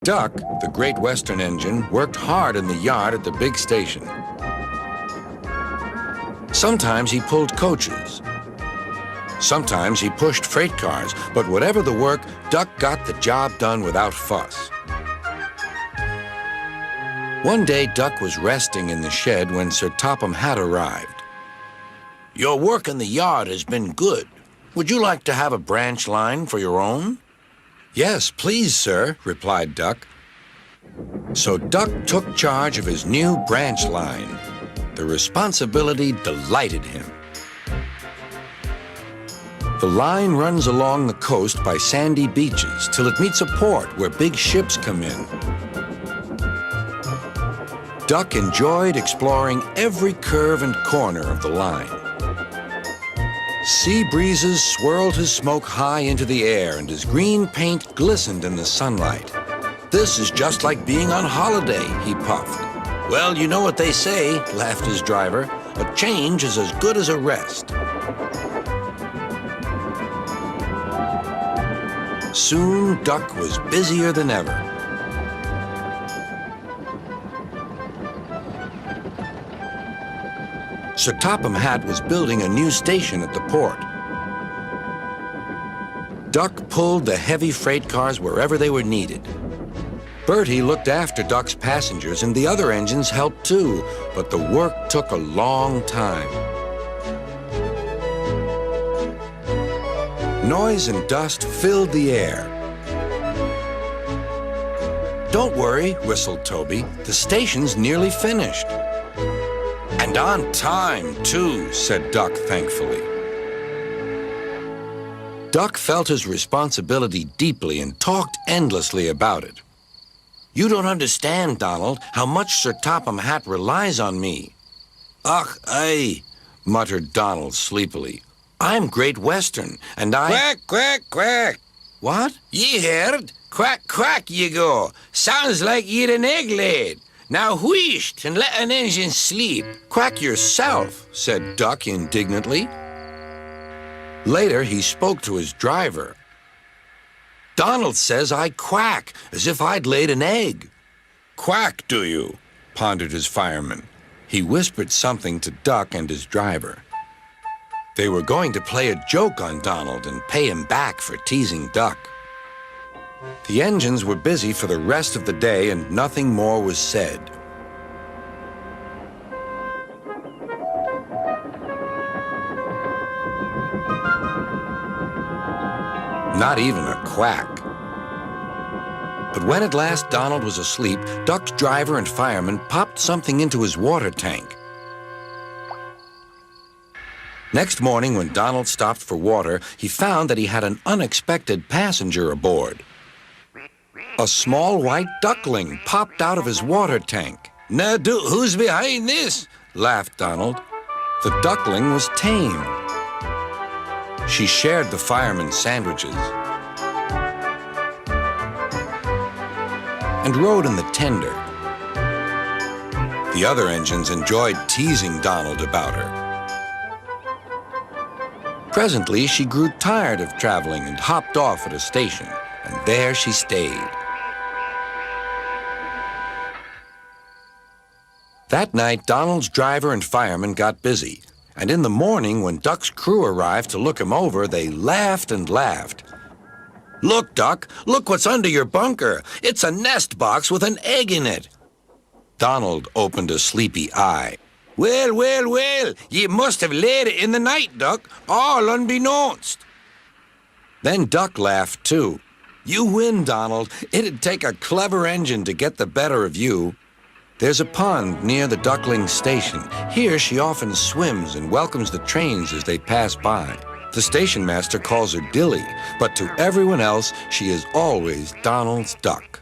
Duck, the Great Western engine, worked hard in the yard at the big station. Sometimes he pulled coaches. Sometimes he pushed freight cars, but whatever the work, Duck got the job done without fuss. One day, Duck was resting in the shed when Sir Topham Hatt arrived. "Your work in the yard has been good. Would you like to have a branch line for your own?" "Yes, please, sir," replied Duck. So Duck took charge of his new branch line. The responsibility delighted him. The line runs along the coast by sandy beaches till it meets a port where big ships come in. Duck enjoyed exploring every curve and corner of the line. Sea breezes swirled his smoke high into the air, and his green paint glistened in the sunlight. "This is just like being on holiday," he puffed. "Well, you know what they say," laughed his driver. "A change is as good as a rest." Soon, Duck was busier than ever. Sir Topham Hatt was building a new station at the port. Duck pulled the heavy freight cars wherever they were needed. Bertie looked after Duck's passengers, and the other engines helped too, but the work took a long time. Noise and dust filled the air. "Don't worry," whistled Toby. "The station's nearly finished." "And on time, too," said Duck thankfully. Duck felt his responsibility deeply and talked endlessly about it. "You don't understand, Donald, how much Sir Topham Hatt relies on me." "Ach, aye," muttered Donald sleepily. "I'm Great Western, and I—" "Quack, quack, quack." "What?" "Ye heard? Quack, quack, ye go. Sounds like ye'd an egg laid. Now wheesht and let an engine sleep." "Quack yourself," said Duck indignantly. Later, he spoke to his driver. "Donald says I quack, as if I'd laid an egg." "Quack, do you?" pondered his fireman. He whispered something to Duck and his driver. They were going to play a joke on Donald and pay him back for teasing Duck. The engines were busy for the rest of the day, and nothing more was said. Not even a quack. But when at last Donald was asleep, Duck's driver and fireman popped something into his water tank. Next morning, when Donald stopped for water, he found that he had an unexpected passenger aboard. A small white duckling popped out of his water tank. "Now, who's behind this?" laughed Donald. The duckling was tame. She shared the fireman's sandwiches and rode in the tender. The other engines enjoyed teasing Donald about her. Presently, she grew tired of traveling and hopped off at a station, and there she stayed. That night, Donald's driver and fireman got busy, and in the morning, when Duck's crew arrived to look him over, they laughed and laughed. "Look, Duck, look what's under your bunker. It's a nest box with an egg in it." Donald opened a sleepy eye. "Well, well, well, ye must have laid it in the night, Duck, all unbeknownst." Then Duck laughed too. "You win, Donald. It'd take a clever engine to get the better of you." There's a pond near the duckling station. Here she often swims and welcomes the trains as they pass by. The station master calls her Dilly, but to everyone else, she is always Donald's duck.